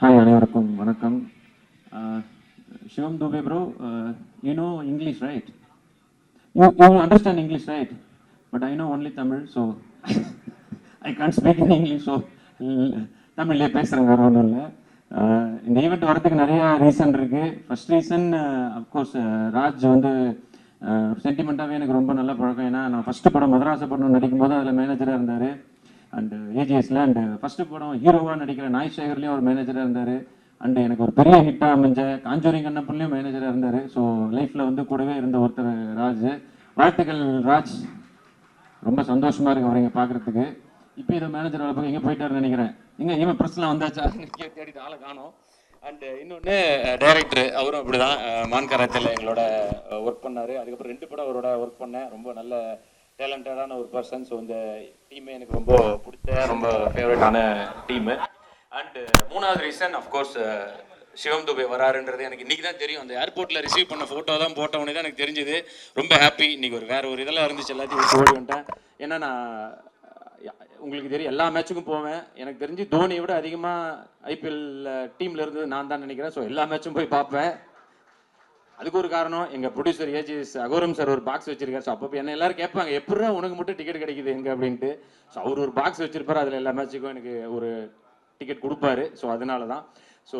Hi, அனைவருக்கும் வணக்கம். Shivam Dubey bro, you know English, right? You understand English, right? But I know only Tamil, so I can't speak in English, so தமிழ்லேயே பேசுகிறேன், வேறு ஒன்றும் இல்லை. இந்த ஈவெண்ட் வரதுக்கு நிறையா ரீசன் இருக்குது. ஃபர்ஸ்ட் ரீசன் அஃப்கோர்ஸ் ராஜ் வந்து சென்டிமெண்ட்டாகவே எனக்கு ரொம்ப நல்ல பழக்கம். ஏன்னா நான் ஃபஸ்ட்டு படம் மதராச படம் நடிக்கும்போது அதில் மேனேஜராக இருந்தார். அண்டு ஏஜிஎஸ்ல அண்டு ஃபஸ்ட்டு படம் ஹீரோவாக நடிக்கிற நாய் சேகர்லேயும் அவர் மேனேஜராக இருந்தார். அண்டு எனக்கு ஒரு பெரிய ஹிட்டாக அமைஞ்ச காஞ்சூரிங் கண்ணப்பன்லேயும் மேனேஜராக இருந்தார். ஸோ லைஃப்பில் வந்து கூடவே இருந்த ஒருத்தர் ராஜ். வாழ்த்துக்கள் ராஜ், ரொம்ப சந்தோஷமாக இருக்கு அவரை இங்கே பார்க்குறதுக்கு. இப்போ இதை மேனேஜர் வேலை பார்க்க எங்கே போயிட்டாருன்னு நினைக்கிறேன். எங்கே இவன் ப்ரெஸ்லாம் வந்தாச்சா தேடிட்டு ஆளை காணும். அண்டு இன்னொன்று டைரக்டர், அவரும் அப்படி தான் மான்கராத்தில் எங்களோட ஒர்க் பண்ணார். அதுக்கப்புறம் 2 படம் அவரோட ஒர்க் பண்ணேன். ரொம்ப நல்ல டேலண்டடான ஒரு பர்சன். ஸோ இந்த டீமே எனக்கு ரொம்ப பிடிச்ச, ரொம்ப ஃபேவரட்டான டீமு. அண்டு 3வது ரீசன் அஃப்கோர்ஸ் சிவம் துபே வராருன்றது எனக்கு இன்றைக்கி தான் தெரியும். அந்த ஏர்போர்ட்டில் ரிசீவ் பண்ண ஃபோட்டோ தான் போட்டவனே தான் எனக்கு தெரிஞ்சுது. ரொம்ப ஹாப்பி. இன்றைக்கி வேறு ஒரு இதெல்லாம் இருந்துச்சு, எல்லாத்தையும் ஓடி வந்துட்டேன். ஏன்னா நான் உங்களுக்கு தெரியும் எல்லா மேட்சுக்கும் போவேன். எனக்கு தெரிஞ்சு தோனியை விட அதிகமாக ஐபிஎல் டீமில் இருந்தது நான் தான் நினைக்கிறேன். ஸோ எல்லா மேட்சும் போய் பார்ப்பேன். அதுக்கு ஒரு காரணம், எங்கள் ப்ரொடியூசர் ஏஜிஎஸ் அகோரம் சார் ஒரு பாக்ஸ் வச்சிருக்காரு. ஸோ அப்போ என்ன எல்லாரும் கேட்பாங்க, எப்படா உனக்கு மட்டும் டிக்கெட் கிடைக்குது எங்கே அப்படின்ட்டு. ஸோ அவர் ஒரு பாக்ஸ் வச்சிருப்பாரு, அதில் எல்லா மேட்சுக்கும் எனக்கு ஒரு டிக்கெட் கொடுப்பாரு. ஸோ அதனால தான். ஸோ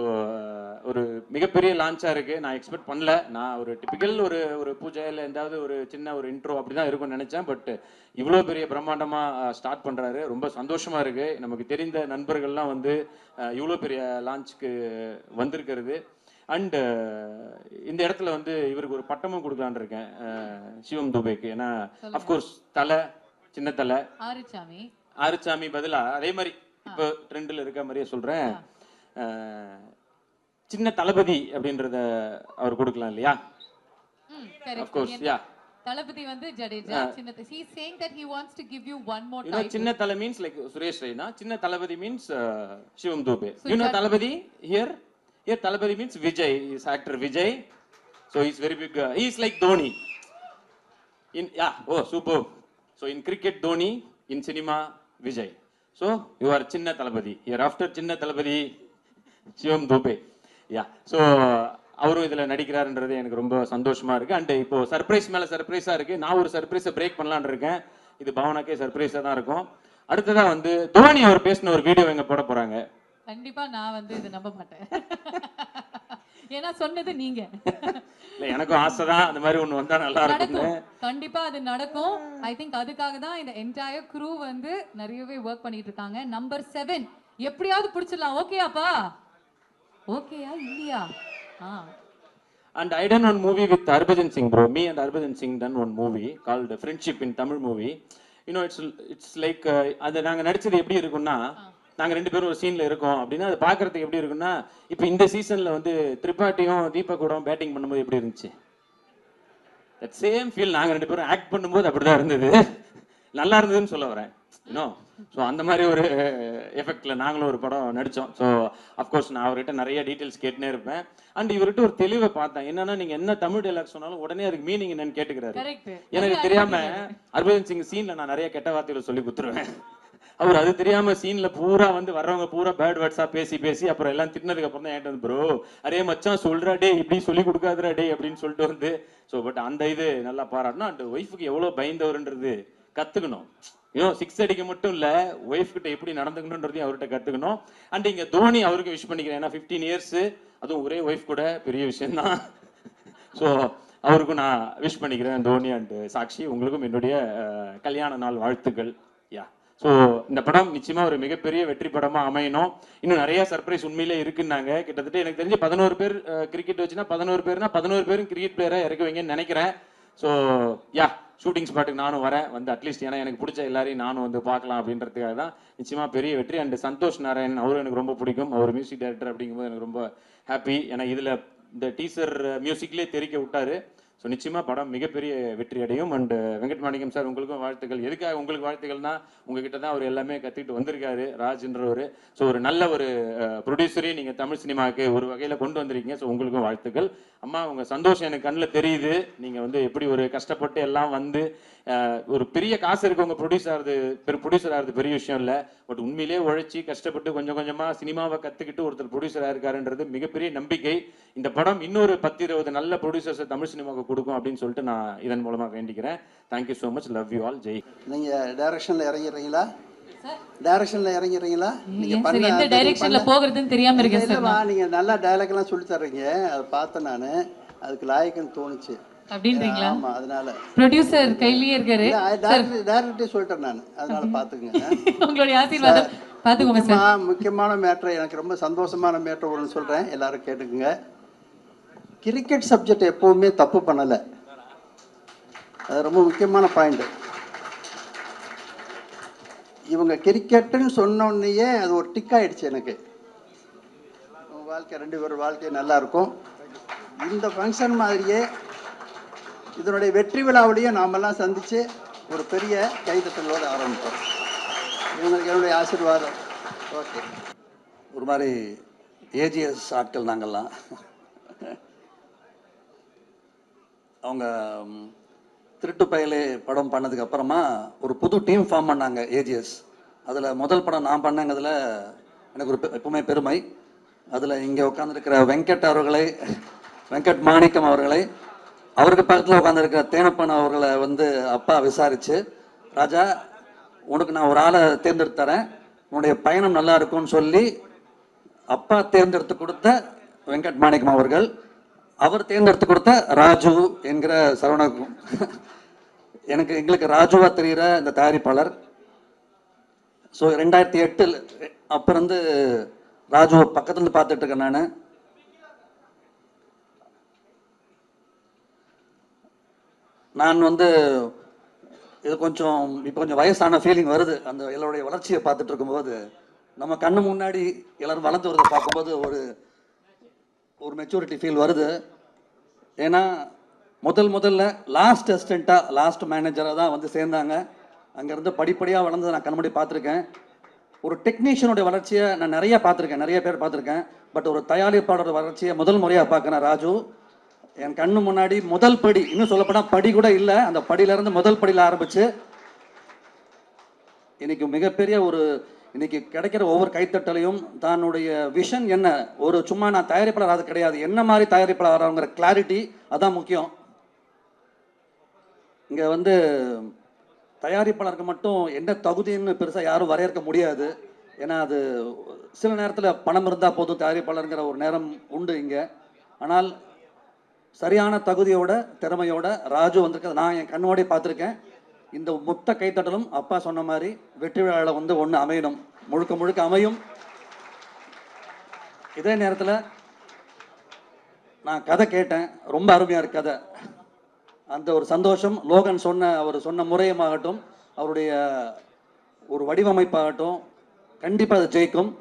ஒரு மிகப்பெரிய லான்ச்சாக இருக்குது. நான் எக்ஸ்பெக்ட் பண்ணல. நான் ஒரு டிப்பிக்கல் ஒரு பூஜை இல்லை எந்தாவது ஒரு சின்ன ஒரு இன்ட்ரோ அப்படி தான் இருக்கும்னு நினச்சேன். பட் இவ்வளோ பெரிய பிரம்மாண்டமாக ஸ்டார்ட் பண்ணுறாரு. ரொம்ப சந்தோஷமாக இருக்குது. நமக்கு தெரிந்த நண்பர்கள்லாம் வந்து இவ்வளோ பெரிய லான்ச்சுக்கு வந்திருக்கிறது. அண்டு இந்த இடத்துல வந்து இவருக்கு ஒரு பட்டமும் கொடுக்கலான் இருக்கேன், சிவம் துபேக்கு. ஏன்னா அஃப்கோர்ஸ் தலை, சின்ன தலை, ஆறுச்சாமி பதிலாக அதே மாதிரி இப்போ ட்ரெண்டில் இருக்க மாதிரியே சொல்கிறேன், சின்ன தளபதி அப்படின்றத அவர் கொடுக்கலாம் இல்லையா? அஃப்கோர்ஸ் யா. தளபதி வந்து Jadeja. he is saying that he wants to give you one more title. சின்ன தலை means like சுரேஷ் ரெய்னா. சின்ன தளபதி means Sivam Dubey. You know Thalapathy here? Here Talabadi means Vijay, is actor Vijay. So he's very big. He's like Dhoni. Super. So in cricket Dhoni, in cinema Vijay. So you are Chinna Talabadi. Here after Chinna Talabadi, Shivam Dubey. Yeah. So அவரும் இதில் நடிக்கிறாருன்றது எனக்கு ரொம்ப சந்தோஷமாக இருக்குது. And இப்போது surprise மேலே சர்ப்ரைஸாக இருக்குது. நான் ஒரு சர்ப்ரைஸை பிரேக் பண்ணலான்னு இருக்கேன். இது பவனாக்கே சர்ப்ரைஸாக தான் இருக்கும். அடுத்ததாக வந்து தோனி அவர் பேசின ஒரு வீடியோ எங்கே போட போகிறாங்க. கண்டிப்பா நான் வந்து இதை நம்ப மாட்டேன். ஏன்னா சொன்னது நீங்க. இல்ல எனக்கும் ஆசை தான் அந்த மாதிரி ஒண்ணு வந்தா நல்லா இருக்கும். கண்டிப்பா அது நடக்கும். ஐ திங்க் அதுக்காக தான் இந்த என்டையர் க்ரூ வந்து நிறையவே வர்க் பண்ணிட்டு இருக்காங்க. நம்பர் 7 எப்படியாவது பிடிச்சிடலாம். ஓகேயாப்பா? ஓகேயா இல்லையா? And I done one movie with Harbhajan Singh bro. Me and Harbhajan Singh done one movie called Friendship in Tamil movie. You know it's like அது நாங்க நடிச்சது எப்படி இருக்கும்னா, நாங்கள் 2 பேரும் ஒரு சீனில் இருக்கோம் அப்படின்னா அது பார்க்குறதுக்கு எப்படி இருக்குன்னா, இப்போ இந்த சீசனில் வந்து திரிபாட்டியும் தீபக்கூடம் பேட்டிங் பண்ணும்போது எப்படி இருந்துச்சு, தட் சேம் ஃபீல் நாங்கள் 2 பேரும் ஆக்ட் பண்ணும்போது அப்படி தான் இருந்தது. நல்லா இருந்ததுன்னு சொல்ல வரேன். இன்னும் ஸோ அந்த மாதிரி ஒரு எஃபெக்டில் நாங்களும் ஒரு படம் நடித்தோம். ஸோ அஃப்கோர்ஸ் நான் அவர்கிட்ட நிறைய டீட்டெயில்ஸ் கேட்டுனே இருப்பேன். அண்ட் இவர்கிட்ட ஒரு தெளிவை பார்த்தேன். என்னன்னா, நீங்கள் என்ன தமிழ் டைலாக் சொன்னாலும் உடனே அதுக்கு மீனிங் என்னன்னு கேட்டுக்கிறாரு. எனக்கு தெரியாமல் ஹர்பஜன் சிங் சீனில் நான் நிறைய கெட்ட வார்த்தைகளை சொல்லி கொடுத்துருவேன். அவர் அது தெரியாம சீன்ல பூரா வந்து வர்றவங்க பூரா பேட் வேர்ட்ஸா பேசி அப்புறம் எல்லாம் திட்டினதுக்கு அப்புறம் தான் என்கிட்ட வந்து ப்ரோ அரே மச்சான் சொல்றா டே இப்படி சொல்லி கொடுக்காதுரா டே அப்படின்னு சொல்லிட்டு வந்து. ஸோ பட் அந்த இது நல்லா பாராட்டணும். அண்ட் ஒய்ஃபுக்கு எவ்வளோ பயந்தவர்ன்றது கத்துக்கணும். இன்னும் 6 அடிக்க மட்டும் இல்ல, ஒய்ஃப் கிட்ட எப்படி நடந்துக்கணுன்றதையும் அவர்கிட்ட கத்துக்கணும். அண்ட் இங்க தோனி அவருக்கு விஷ் பண்ணிக்கிறேன். ஏன்னா 15 இயர்ஸ், அதுவும் ஒரே ஒய்ஃப் கூட பெரிய விஷயம் தான். ஸோ அவருக்கும் நான் விஷ் பண்ணிக்கிறேன். தோனி அண்ட் சாக்ஷி, உங்களுக்கும் என்னுடைய கல்யாண நாள் வாழ்த்துக்கள். யா. ஸோ இந்த படம் நிச்சயமாக ஒரு மிகப்பெரிய வெற்றி படமாக அமையணும். இன்னும் நிறைய சர்ப்ரைஸ் உண்மையிலே இருக்குன்னாங்க. கிட்டத்தட்ட எனக்கு தெரிஞ்சு 11 பேர் கிரிக்கெட் வச்சுன்னா 11 பேர்னா 11 பேரும் கிரிக்கெட் பிளேயராக இறக்குவீங்கன்னு நினைக்கிறேன். ஸோ யா, ஷூட்டிங் ஸ்பாட்டுக்கு நானும் வரேன். வந்து அட்லீஸ்ட் ஏன்னா எனக்கு பிடிச்ச எல்லாரையும் நானும் வந்து பார்க்கலாம் அப்படின்றதுக்காக தான். நிச்சயமாக பெரிய வெற்றி. அண்ட் சந்தோஷ் நாராயண் அவரும் எனக்கு ரொம்ப பிடிக்கும். அவர் மியூசிக் டைரக்டர் அப்படிங்கும்போது எனக்கு ரொம்ப ஹாப்பி. ஏன்னா இதில் இந்த டீசர் மியூசிக்லேயே தெரிக்க விட்டாரு. ஸோ நிச்சயமாக படம் மிகப்பெரிய வெற்றி அடையும். அண்ட் வெங்கட் மாணிக்கம் சார், உங்களுக்கும் வாழ்த்துக்கள். எதுக்காக உங்களுக்கு வாழ்த்துக்கள்னா, உங்ககிட்ட தான் அவர் எல்லாமே கற்றுக்கிட்டு வந்திருக்காரு ராஜ்ன்றவர். ஸோ ஒரு நல்ல ஒரு ப்ரொடியூசரையும் நீங்கள் தமிழ் சினிமாவுக்கு ஒரு வகையில் கொண்டு வந்திருக்கீங்க. ஸோ உங்களுக்கும் வாழ்த்துக்கள். அம்மா, உங்கள் சந்தோஷம் எனக்கு கண்ணில் தெரியுது. நீங்கள் வந்து எப்படி ஒரு கஷ்டப்பட்டு எல்லாம் வந்து ஒரு பெரிய காசு இருக்கவங்க ப்ரொடியூசர் ஆகிறது பெரிய விஷயம் இல்லை. பட் உண்மையிலேயே உழைச்சி கஷ்டப்பட்டு கொஞ்சம் கொஞ்சமா சினிமாவை கத்துக்கிட்டு ஒருத்தர் ப்ரொடியூசரா இருக்காருன்றது மிகப்பெரிய நம்பிக்கை. இந்த படம் இன்னொரு 10-20 நல்ல ப்ரொடியூசர்ஸ் தமிழ் சினிமாவுக்கு கொடுக்கும் அப்படின்னு சொல்லிட்டு நான் இதன் மூலமா வேண்டிக்கிறேன். Thank you so much. Love you all. Jai. நீங்க டைரக்ஷன்ல இறங்கிடுறீங்களா? சார் டைரக்ஷன்ல இறங்கிடுறீங்களா? நீங்க ஏன் சார் எந்த டைரக்ஷன்ல போகிறதுன்னு தெரியாம இருக்கேன் சார். இல்லம்மா, நீங்க நல்லா டயலாக் எல்லாம் சொல்லி தர்றீங்க, அதை பார்த்தேன் நானு. அதுக்கு லாயக்குன்னு தோணுச்சு. அப்படின்றீங்களா? ஆமா, அதனால ப்ரொடியூசர் கையிலேயே இருக்காரு. டைரக்டே சொல்லிட்டேன் நான், அதனால பாத்துக்குங்க. உங்களுடைய ஆசீர்வாதம் பாத்துக்கோங்க சார். முக்கியமான மேட்டர், எனக்கு ரொம்ப சந்தோஷமான மேட்டர் ஒன்று சொல்றேன், எல்லாரும் கேட்டுக்குங்க. கிரிக்கெட் சப்ஜெக்ட் எப்பவுமே தப்பு பண்ணல, அது ரொம்ப முக்கியமான பாயிண்ட். இவங்க கிரிக்கெட்டுன்னு சொன்னோன்னையே அது ஒரு டிக் ஆயிடுச்சு எனக்கு. உங்க வாழ்க்கை, 2 பேர் வாழ்க்கை நல்லா இருக்கும். இந்த ஃபங்க்ஷன் மாதிரியே இதனுடைய வெற்றி விழாவிலையும் நாமெல்லாம் சந்திச்சு ஒரு பெரிய கைதட்டலோடு ஆரம்பிப்போம். இவங்களுக்கு என்னுடைய ஆசீர்வாதம். ஓகே. ஒரு மாதிரி ஏஜிஎஸ் ஆட்கள் நாங்கள்லாம். அவங்க திருட்டு பயலே படம் பண்ணதுக்கு அப்புறமா ஒரு புது டீம் ஃபார்ம் பண்ணாங்க ஏஜிஎஸ். அதில் முதல் படம் நான் பண்ணங்கிறதுல எனக்கு ஒரு எப்பவுமே பெருமை. அதில் இங்கே உட்காந்துருக்கிற வெங்கட் மாணிக்கம் அவர்களை, அவருக்கு பக்கத்தில் உட்காந்துருக்கிற தேனப்பன் அவர்களை வந்து அப்பா விசாரிச்சு, ராஜா உனக்கு நான் ஒரு ஆளை தேர்ந்தெடுத்து தரேன், உன்னுடைய பயணம் நல்லா இருக்கும்னு சொல்லி அப்பா தேர்ந்தெடுத்து கொடுத்த வெங்கட் மாணிக்கம் அவர்கள், அவர் தேர்ந்தெடுத்து கொடுத்த ராஜு என்கிற சரவணக்கும். எங்களுக்கு ராஜுவா தெரிகிற இந்த தயாரிப்பாளர். ஸோ 2008 அப்போ இருந்து ராஜுவை பக்கத்துலேருந்து பார்த்துட்டு இருக்கேன் நான். நான் வந்து இது இப்போ கொஞ்சம் வயசான ஃபீலிங் வருது. அந்த எல்லாருடைய வளர்ச்சியை பார்த்துட்டு இருக்கும்போது, நம்ம கண்ணு முன்னாடி எல்லாரும் வளர்ந்து வரதை பார்க்கும்போது ஒரு மெச்சூரிட்டி ஃபீல் வருது. ஏன்னா முதல்ல லாஸ்ட் அசிஸ்டண்ட்டாக, லாஸ்ட் மேனேஜராக தான் வந்து சேர்ந்தாங்க. அங்கேருந்து படிப்படியாக வளர்ந்ததை நான் கண்முடி பார்த்துருக்கேன். ஒரு டெக்னீஷியனுடைய வளர்ச்சியை நான் நிறைய பேர் பார்த்துருக்கேன். பட் ஒரு தயாரிப்பாளரோட வளர்ச்சியை முதல் முறையாக பார்க்குறேன். ராஜு என் கண்ணு முன்னாடி முதல் படி, இன்னும் சொல்லப்போனால் படி கூட இல்லை, அந்த படியிலேருந்து முதல் படியில் ஆரம்பித்து இன்னைக்கு மிகப்பெரிய இன்னைக்கு கிடைக்கிற ஒவ்வொரு கைத்தட்டலையும் தன்னுடைய விஷன் என்ன, ஒரு சும்மா நான் தயாரிப்பாளர் அது கிடையாது, என்ன மாதிரி தயாரிப்பாளர் வரவங்கிற கிளாரிட்டி, அதான் முக்கியம். இங்கே வந்து தயாரிப்பாளருக்கு மட்டும் என்ன தகுதின்னு பெருசாக யாரும் வரையறுக்க முடியாது. ஏன்னா அது சில நேரத்தில் பணம் இருந்தால் போதும் தயாரிப்பாளருங்கிற ஒரு நேரம் உண்டு இங்கே. ஆனால் சரியான தகுதியோட திறமையோட ராஜு வந்திருக்கிறது நான் என் கண்ணோடய பார்த்துருக்கேன். இந்த மொத்த கைத்தட்டலும் அப்பா சொன்ன மாதிரி வெற்றி விழாவில் வந்து ஒன்று அமையணும், முழுக்க அமையும். இதே நேரத்தில் நான் கதை கேட்டேன், ரொம்ப அருமையாக இருக்கு கதை. அந்த ஒரு சந்தோஷம் லோகன் அவர் சொன்ன முறையமாகட்டும், அவருடைய ஒரு வடிவமைப்பாகட்டும், கண்டிப்பாக அது ஜெயிக்கும்.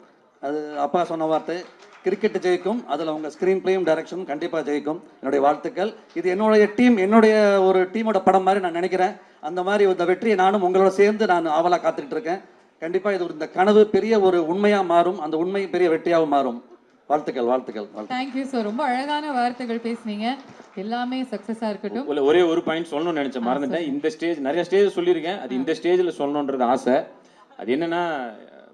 அது அப்பா சொன்ன வார்த்தை, கிரிக்கெட் ஜெயிக்கும், அதில் உங்கள் ஸ்க்ரீன் பிளேயும் டைரக்ஷனும் கண்டிப்பாக ஜெயிக்கும். என்னுடைய வாழ்த்துக்கள். இது என்னுடைய ஒரு டீமோட படம் மாதிரி நான் நினைக்கிறேன். அந்த மாதிரி இந்த வெற்றியை நானும் உங்களோட சேர்ந்து நான் ஆவலாக காத்துக்கிட்டு இருக்கேன். கண்டிப்பாக இது இந்த கனவு பெரிய ஒரு உண்மையாக மாறும், அந்த உண்மை பெரிய வெற்றியாகவும் மாறும். வாழ்த்துக்கள். Thank you sir. ரொம்ப அழகான வார்த்தைகள் பேசுனீங்க. எல்லாமே சக்சஸா இருக்கட்டும். ஒரே ஒரு பாயிண்ட் சொல்லணும்னு நினைச்சேன், மறந்துட்டேன். இந்த ஸ்டேஜ் நிறைய ஸ்டேஜ் சொல்லியிருக்கேன், அது இந்த ஸ்டேஜில் சொல்லணுன்றது ஆசை. அது என்னன்னா,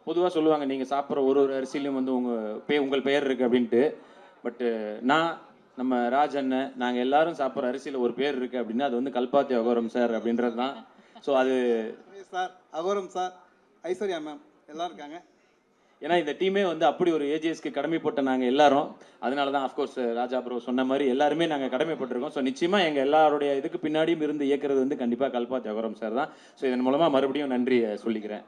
பொதுவாக சொல்லுவாங்க நீங்கள் சாப்பிட்ற ஒரு அரிசியிலும் வந்து உங்கள் பெயர் இருக்குது அப்படின்ட்டு. பட்டு நம்ம ராஜ் அண்ணன் நாங்கள் எல்லாரும் சாப்பிட்ற அரிசியில் ஒரு பேர் இருக்குது அப்படின்னா அது வந்து கல்பாத்தி அகோரம் சார் அப்படின்றது தான். ஸோ அது சார், அகோரம் சார், ஐஸ்வர்யா மேம் எல்லாம் இருக்காங்க. ஏன்னா இந்த டீமே வந்து அப்படி ஒரு ஏஜிஎஸ்க்கு கடமைப்பட்ட நாங்கள் எல்லாரும். அதனால தான் அஃப்கோர்ஸ் ராஜா ப்ரோ சொன்ன மாதிரி எல்லாருமே நாங்கள் கடமைப்பட்டிருக்கோம். ஸோ நிச்சயமாக எங்கள் எல்லாருடைய இதுக்கு பின்னாடியும் இருந்து இயக்கிறது வந்து கண்டிப்பாக கல்பாத்தி அகோரம் சார் தான். ஸோ இதன் மூலமாக மறுபடியும் நன்றி சொல்லிக்கிறேன்.